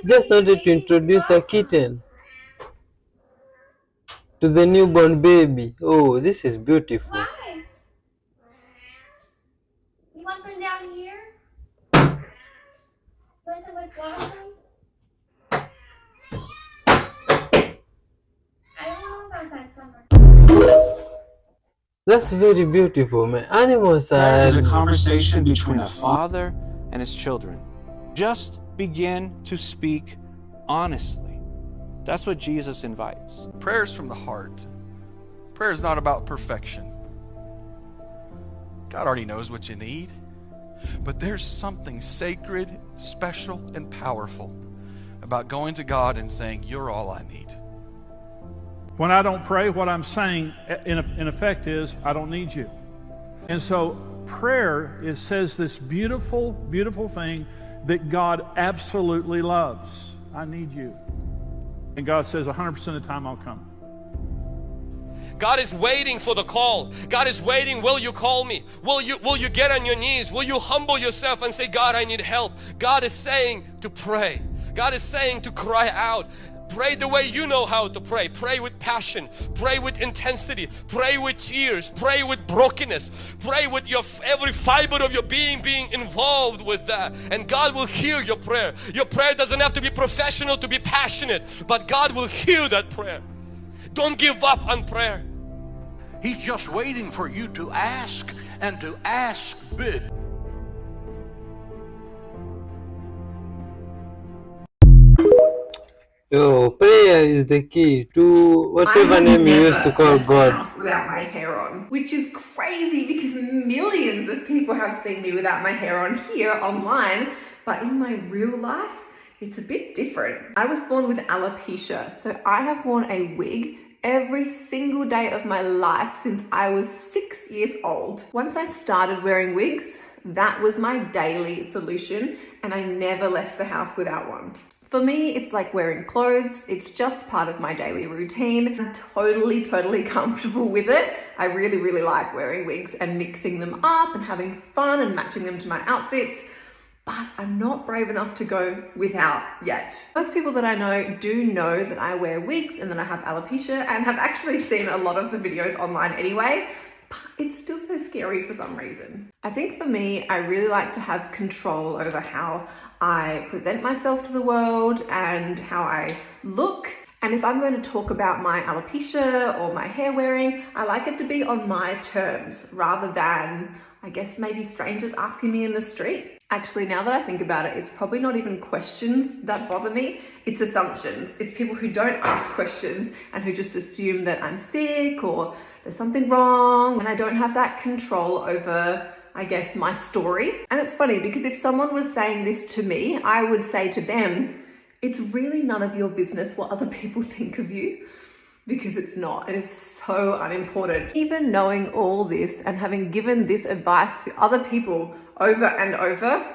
She just wanted to introduce a kitten to the newborn baby. Oh, this is beautiful. Why? You want them down here? You want them with Blossom? I don't know about that summer. That's very beautiful, man. Animals are... It's a conversation between a father and his children. Just begin to speak honestly. That's what Jesus invites. Prayer is from the heart. Prayer is not about perfection. God already knows what you need. But there's something sacred, special, and powerful about going to God and saying, you're all I need. When I don't pray, what I'm saying in effect is, I don't need you. And so prayer says this beautiful, beautiful thing that God absolutely loves. I need you. And God says 100% of the time I'll come. God is waiting for the call. God is waiting, will you call me? Will you get on your knees? Will you humble yourself and say, God, I need help? God is saying to pray. God is saying to cry out. Pray the way you know how to pray. Pray with passion. Pray with intensity. Pray with tears. Pray with brokenness. Pray with your every fiber of your being involved with that. And God will hear your prayer. Your prayer doesn't have to be professional to be passionate, but God will hear that prayer. Don't give up on prayer. He's just waiting for you to ask, and to ask big. Yo, prayer is the key to whatever name you used to call God. Without my hair on, which is crazy because millions of people have seen me without my hair on here online, but in my real life, it's a bit different. I was born with alopecia, so I have worn a wig every single day of my life since I was 6 years old. Once I started wearing wigs, that was my daily solution, and I never left the house without one. For me, it's like wearing clothes. It's just part of my daily routine. I'm totally comfortable with it. I really like wearing wigs and mixing them up and having fun and matching them to my outfits. But I'm not brave enough to go without yet. Most people that I know do know that I wear wigs and that I have alopecia, and have actually seen a lot of the videos online anyway. But it's still so scary for some reason. I think for me, I really like to have control over how I present myself to the world and how I look. And if I'm going to talk about my alopecia or my hair wearing, I like it to be on my terms rather than, I guess, maybe strangers asking me in the street. Actually, now that I think about it, it's probably not even questions that bother me, it's assumptions. It's people who don't ask questions and who just assume that I'm sick or there's something wrong, and I don't have that control over, I guess, my story. And it's funny because if someone was saying this to me, I would say to them, it's really none of your business what other people think of you, because it's not. It is so unimportant. Even knowing all this and having given this advice to other people over and over,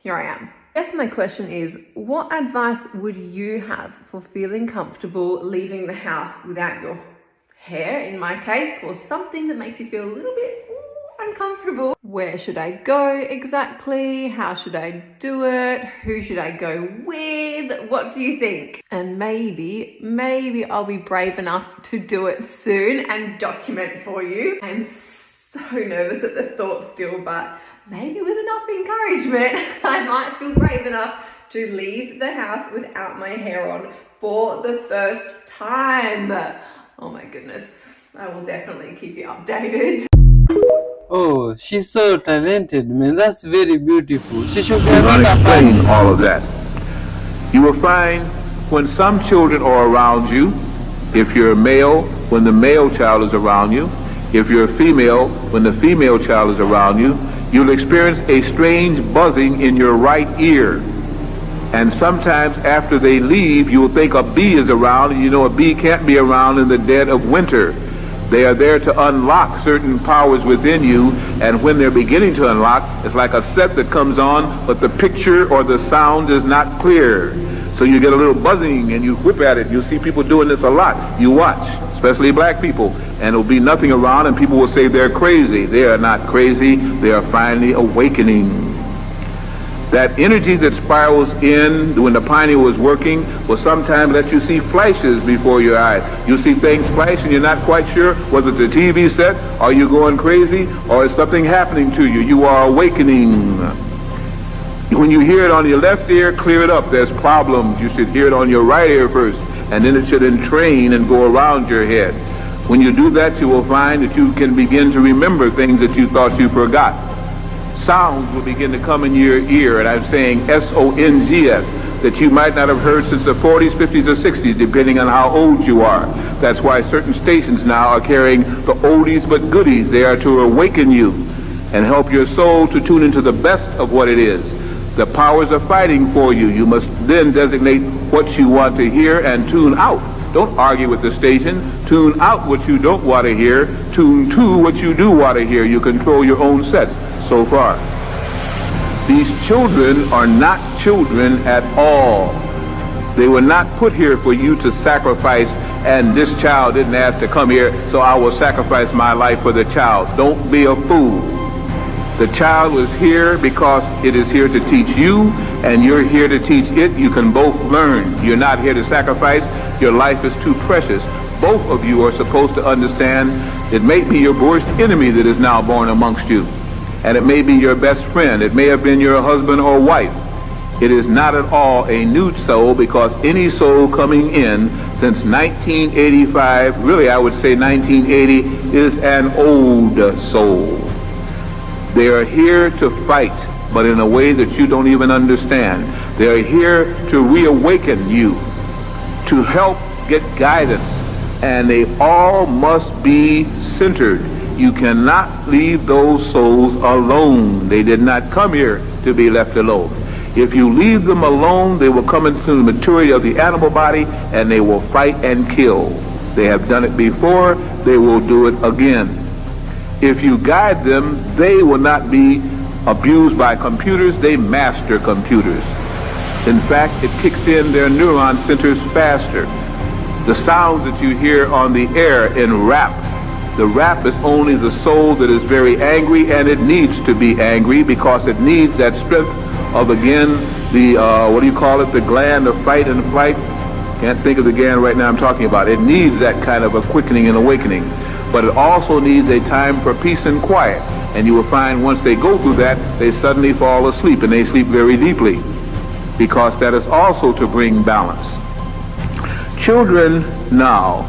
here I am. I guess my question is, what advice would you have for feeling comfortable leaving the house without your hair, in my case, or something that makes you feel a little bit uncomfortable? Where should I go exactly? How should I do it? Who should I go with? What do you think? And maybe I'll be brave enough to do it soon and document for you. I'm so nervous at the thought still, but maybe with enough encouragement, I might feel brave enough to leave the house without my hair on for the first time. Oh my goodness. I will definitely keep you updated. Oh, she's so talented, man. That's very beautiful. She should be not a explain all of that. You will find when some children are around you, if you're a male, when the male child is around you, if you're a female, when the female child is around you, you'll experience a strange buzzing in your right ear. And sometimes after they leave, you'll think a bee is around, and you know a bee can't be around in the dead of winter. They are there to unlock certain powers within you, and when they're beginning to unlock, it's like a set that comes on, but the picture or the sound is not clear. So you get a little buzzing and you whip at it. You'll see people doing this a lot. You watch, especially black people, and there'll be nothing around and people will say they're crazy. They are not crazy. They are finally awakening. That energy that spirals in when the pineal was working will sometimes let you see flashes before your eyes. You see things flash and you're not quite sure whether it's a TV set, are you going crazy, or is something happening to you. You are awakening. When you hear it on your left ear, clear it up. There's problems. You should hear it on your right ear first, and then it should entrain and go around your head. When you do that, you will find that you can begin to remember things that you thought you forgot. Sounds will begin to come in your ear, and I'm saying S-O-N-G-S, that you might not have heard since the 40s, 50s, or 60s, depending on how old you are. That's why certain stations now are carrying the oldies but goodies. They are to awaken you and help your soul to tune into the best of what it is. The powers are fighting for you. You must then designate what you want to hear and tune out. Don't argue with the station. Tune out what you don't want to hear. Tune to what you do want to hear. You control your own sets so far. These children are not children at all. They were not put here for you to sacrifice, and this child didn't ask to come here, so I will sacrifice my life for the child. Don't be a fool. The child was here because it is here to teach you, and you're here to teach it. You can both learn. You're not here to sacrifice. Your life is too precious. Both of you are supposed to understand it may be your worst enemy that is now born amongst you, and it may be your best friend. It may have been your husband or wife. It is not at all a new soul, because any soul coming in since 1985, really I would say 1980, is an old soul. They are here to fight, but in a way that you don't even understand. They are here to reawaken you, to help get guidance, and they all must be centered. You cannot leave those souls alone. They did not come here to be left alone. If you leave them alone, they will come into the maturity of the animal body, and they will fight and kill. They have done it before. They will do it again. If you guide them, they will not be abused by computers. They master computers. In fact, it kicks in their neuron centers faster. The sounds that you hear on the air in rap, the rap is only the soul that is very angry, and it needs to be angry because it needs that strength of, again, the, the gland of fight and flight. Can't think of the gland right now I'm talking about. It needs that kind of a quickening and awakening. But it also needs a time for peace and quiet. And you will find once they go through that, they suddenly fall asleep, and they sleep very deeply, because that is also to bring balance. Children now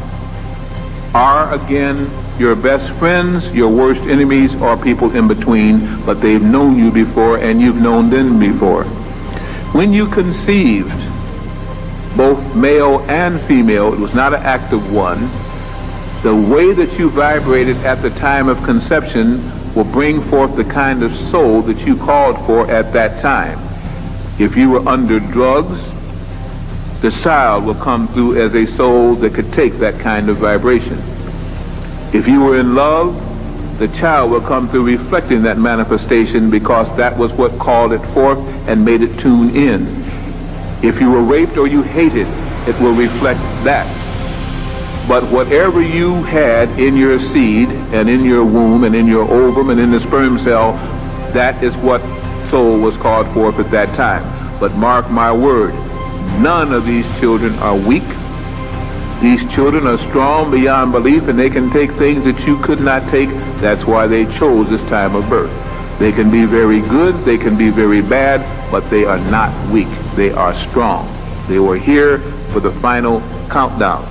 are, again, your best friends, your worst enemies, or people in between, but they've known you before and you've known them before. When you conceived, both male and female, it was not an act of one. The way that you vibrated at the time of conception will bring forth the kind of soul that you called for at that time. If you were under drugs, the child will come through as a soul that could take that kind of vibration. If you were in love, the child will come through reflecting that manifestation, because that was what called it forth and made it tune in. If you were raped or you hated, it will reflect that. But whatever you had in your seed and in your womb and in your ovum and in the sperm cell, that is what soul was called forth at that time. But mark my word, none of these children are weak. These children are strong beyond belief, and they can take things that you could not take. That's why they chose this time of birth. They can be very good, they can be very bad, but they are not weak. They are strong. They were here for the final countdown.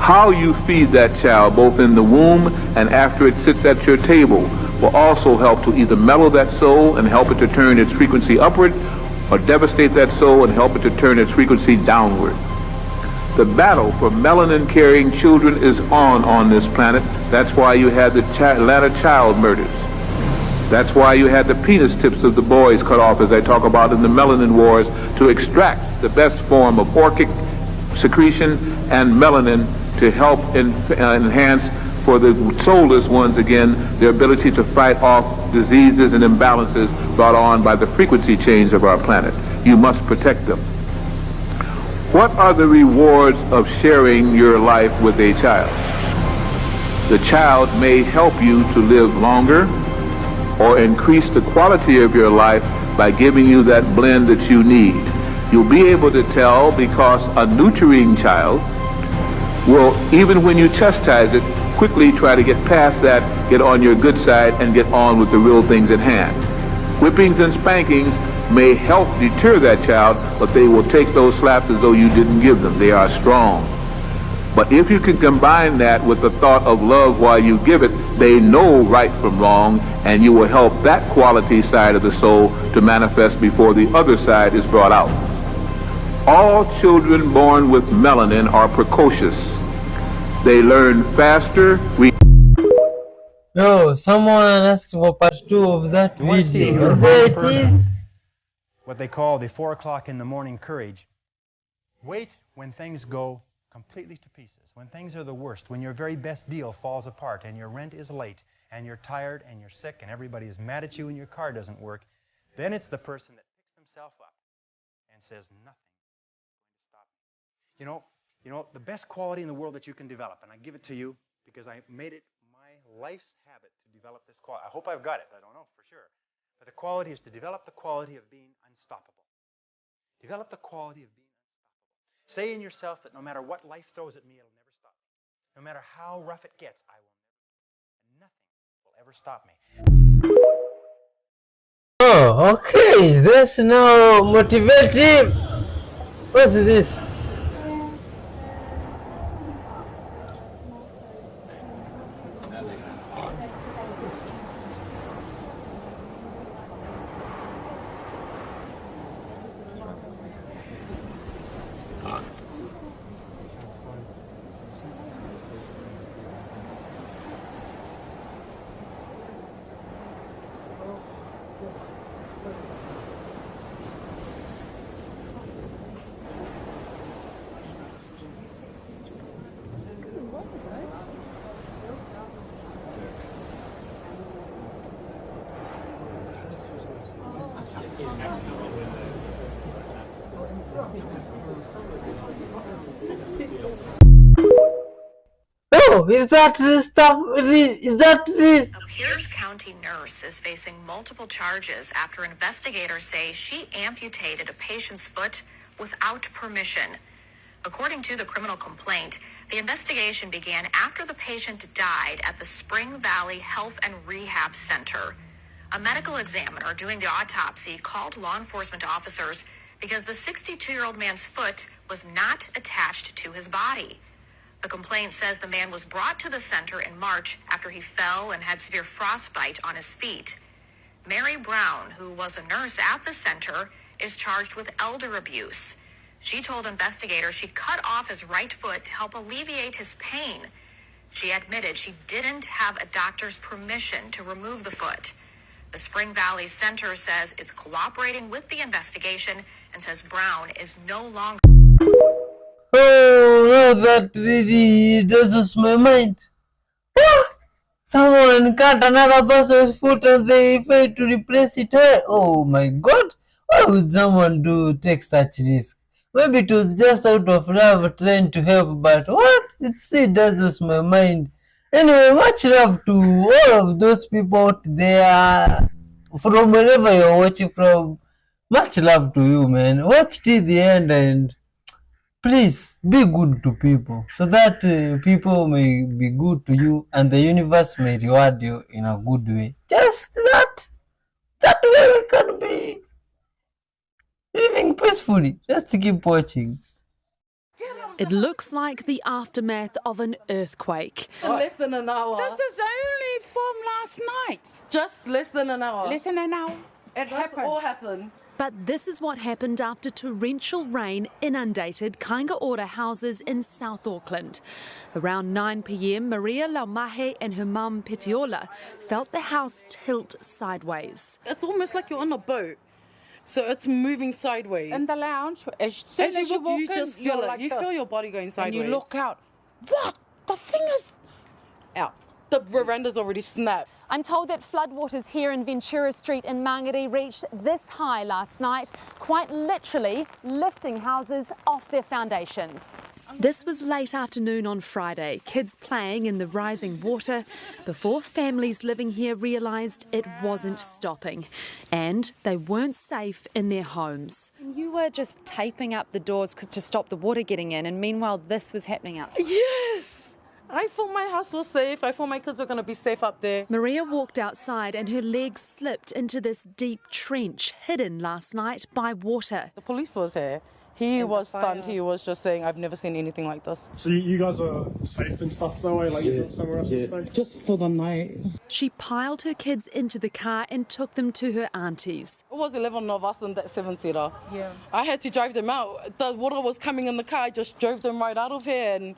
How you feed that child, both in the womb and after it sits at your table, will also help to either mellow that soul and help it to turn its frequency upward, or devastate that soul and help it to turn its frequency downward. The battle for melanin-carrying children is on this planet. That's why you had the Atlanta child murders. That's why you had the penis tips of the boys cut off, as I talk about in the melanin wars, to extract the best form of orchic secretion and melanin to help enhance for the soulless ones, again, their ability to fight off diseases and imbalances brought on by the frequency change of our planet. You must protect them. What are the rewards of sharing your life with a child? The child may help you to live longer or increase the quality of your life by giving you that blend that you need. You'll be able to tell because a nurturing child will, even when you chastise it, quickly try to get past that, get on your good side, and get on with the real things at hand. Whippings and spankings may help deter that child, but they will take those slaps as though you didn't give them. They are strong. But if you can combine that with the thought of love while you give it, they know right from wrong, and you will help that quality side of the soul to manifest before the other side is brought out. All children born with melanin are precocious. They learn faster. No, someone asked for part 2 of that You want to see if video. you're a There wrong it person, is. what they call the 4 o'clock in the morning courage. Wait when things go completely to pieces, when things are the worst, when your very best deal falls apart and your rent is late and you're tired and you're sick and everybody is mad at you and your car doesn't work. Then it's the person that picks himself up and says, nothing is going to stop me. You know, the best quality in the world that you can develop, and I give it to you because I made it my life's habit to develop this quality. I hope I've got it. I don't know for sure. But the quality is to develop the quality of being unstoppable. Develop the quality of being unstoppable. Say in yourself that no matter what life throws at me, it'll never stop me. No matter how rough it gets, I will never, and nothing will ever stop me. Oh, okay. That's now motivating. What's this? Oh, is that the stuff? Is that the? A Pierce County nurse is facing multiple charges after investigators say she amputated a patient's foot without permission. According to the criminal complaint, the investigation began after the patient died at the Spring Valley Health and Rehab Center. A medical examiner doing the autopsy called law enforcement officers because the 62-year-old man's foot was not attached to his body. The complaint says the man was brought to the center in March after he fell and had severe frostbite on his feet. Mary Brown, who was a nurse at the center, is charged with elder abuse. She told investigators she cut off his right foot to help alleviate his pain. She admitted she didn't have a doctor's permission to remove the foot. The Spring Valley Center says it's cooperating with the investigation and says Brown is no longer... Oh no, that really does my mind. What? Someone cut another person's foot and they failed to replace it. Oh my god! Why would someone take such risk? Maybe it was just out of love trying to help, but what? It still does my mind. Anyway, much love to all of those people out there from wherever you're watching from. Much love to you, man. Watch till the end and please be good to people so that people may be good to you and the universe may reward you in a good way. Just that way we can be living peacefully. Just keep watching. It looks like the aftermath of an earthquake. Less than an hour. This is only from last night. Just less than an hour. Less than an hour. It happened. All happened. But this is what happened after torrential rain inundated Kainga-Ora houses in South Auckland. Around 9 p.m, Maria Laumahe and her mum Petiola felt the house tilt sideways. It's almost like you're on a boat. So it's moving sideways. In the lounge, as soon as you walk you in, just feel it. like You this. feel your body going sideways. And you look out. What? The thing is out. The veranda's already snapped. I'm told that floodwaters here in Ventura Street in Mangere reached this high last night, quite literally lifting houses off their foundations. This was late afternoon on Friday, kids playing in the rising water before families living here realised it wasn't stopping and they weren't safe in their homes. You were just taping up the doors to stop the water getting in, and meanwhile this was happening outside. Yes! I thought my house was safe. I thought my kids were going to be safe up there. Maria walked outside and her legs slipped into this deep trench hidden last night by water. The police was here. He was stunned. He was just saying, I've never seen anything like this. So you guys are safe and stuff though, like you've got somewhere else to stay? Just for the night. She piled her kids into the car and took them to her auntie's. It was 11 of us in that 7-seater. Yeah. I had to drive them out. The water was coming in the car. I just drove them right out of here. And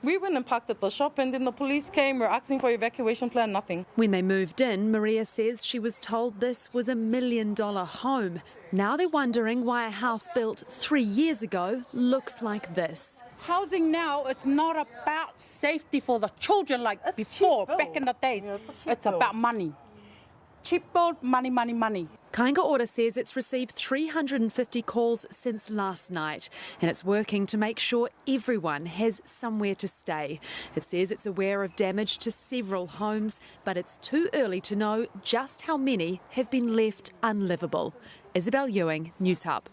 we went and parked at the shop, and then the police came. We're asking for evacuation plan, nothing. When they moved in, Maria says she was told this was $1 million home. Now they're wondering why a house built 3 years ago looks like this. Housing now, it's not about safety for the children like before, back in the days. Yeah, it's about money. Cheap build, money, money, money. Kainga Ora says it's received 350 calls since last night, and it's working to make sure everyone has somewhere to stay. It says it's aware of damage to several homes, but it's too early to know just how many have been left unlivable. Isabel Ewing, News Hub.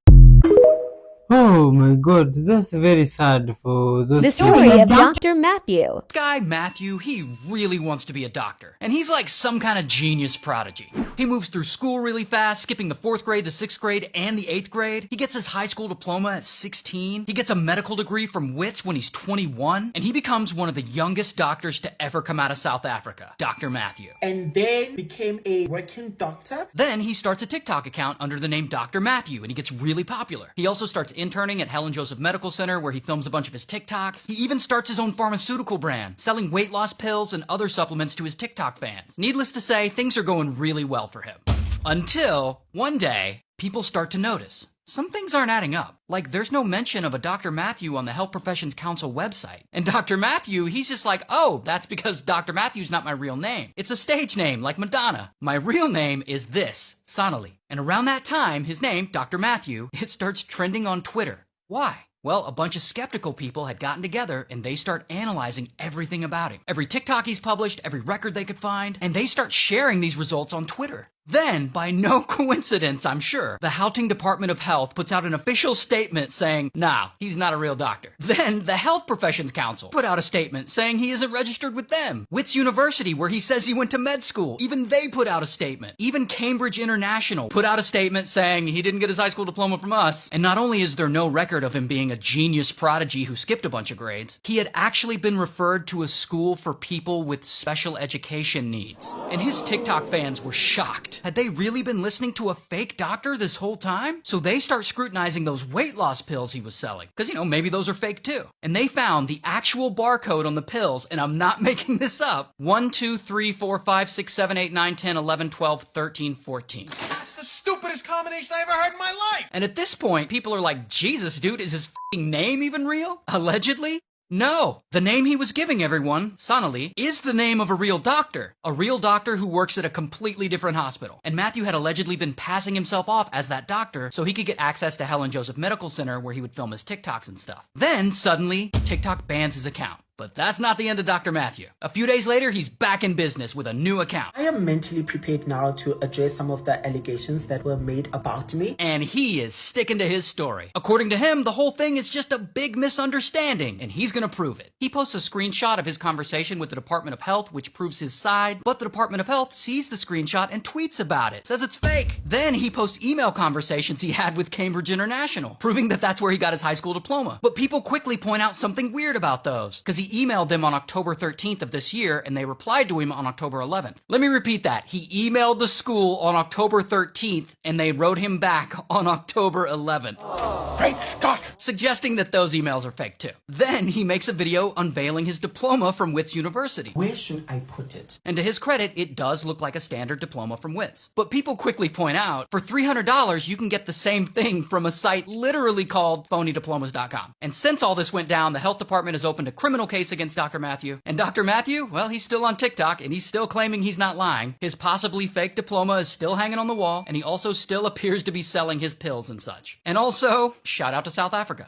Oh my god, that's very sad for those The story of Dr. Matthew. This guy, Matthew, he really wants to be a doctor. And he's like some kind of genius prodigy. He moves through school really fast, skipping the 4th grade, the 6th grade, and the 8th grade. He gets his high school diploma at 16. He gets a medical degree from WITS when he's 21. And he becomes one of the youngest doctors to ever come out of South Africa, Dr. Matthew. And then became a working doctor. Then he starts a TikTok account under the name Dr. Matthew, and he gets really popular. He also starts interning at Helen Joseph Medical Center, where he films a bunch of his TikToks. He even starts his own pharmaceutical brand, selling weight loss pills and other supplements to his TikTok fans. Needless to say, things are going really well for him. Until one day, people start to notice. Some things aren't adding up. Like, there's no mention of a Dr. Matthew on the Health Professions Council website. And Dr. Matthew, he's just like, oh, that's because Dr. Matthew's not my real name. It's a stage name, like Madonna. My real name is this, Sonali. And around that time, his name, Dr. Matthew, it starts trending on Twitter. Why? Well, a bunch of skeptical people had gotten together and they start analyzing everything about him. Every TikTok he's published, every record they could find, and they start sharing these results on Twitter. Then, by no coincidence, I'm sure, the Gauteng Department of Health puts out an official statement saying, nah, he's not a real doctor. Then, the Health Professions Council put out a statement saying he isn't registered with them. Wits University, where he says he went to med school, even they put out a statement. Even Cambridge International put out a statement saying he didn't get his high school diploma from us. And not only is there no record of him being a genius prodigy who skipped a bunch of grades, he had actually been referred to a school for people with special education needs. And his TikTok fans were shocked. Had they really been listening to a fake doctor this whole time? So they start scrutinizing those weight loss pills he was selling. Because, maybe those are fake too. And they found the actual barcode on the pills, and I'm not making this up, 1, 2, 3, 4, 5, 6, 7, 8, 9, 10, 11, 12, 13, 14. That's the stupidest combination I ever heard in my life! And at this point, people are like, Jesus, dude, is his f***ing name even real? Allegedly? No, the name he was giving everyone, Sonali, is the name of a real doctor who works at a completely different hospital. And Matthew had allegedly been passing himself off as that doctor so he could get access to Helen Joseph Medical Center where he would film his TikToks and stuff. Then, suddenly, TikTok bans his account. But that's not the end of Dr. Matthew. A few days later, he's back in business with a new account. I am mentally prepared now to address some of the allegations that were made about me. And he is sticking to his story. According to him, the whole thing is just a big misunderstanding, and he's gonna prove it. He posts a screenshot of his conversation with the Department of Health, which proves his side, but the Department of Health sees the screenshot and tweets about it, says it's fake. Then he posts email conversations he had with Cambridge International, proving that that's where he got his high school diploma. But people quickly point out something weird about those, because he emailed them on October 13th of this year, and they replied to him on October 11th. Let me repeat that. He emailed the school on October 13th, and they wrote him back on October 11th. Great Scott! Suggesting that those emails are fake too. Then he makes a video unveiling his diploma from Wits University. Where should I put it? And to his credit, it does look like a standard diploma from Wits. But people quickly point out, for $300, you can get the same thing from a site literally called phonydiplomas.com. And since all this went down, the health department has opened a criminal case case against Dr. Matthew. And Dr. Matthew, well, he's still on TikTok and he's still claiming he's not lying. His possibly fake diploma is still hanging on the wall, and he also still appears to be selling his pills and such. And also, shout out to South Africa.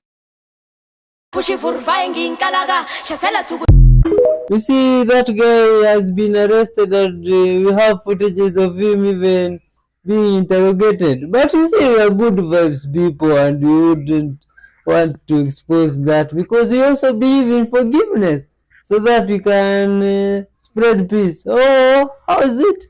You see, that guy has been arrested and we have footages of him even being interrogated. But you see, we are good vibes people and we wouldn't want to expose that because we also believe in forgiveness so that we can spread peace. Oh, how is it?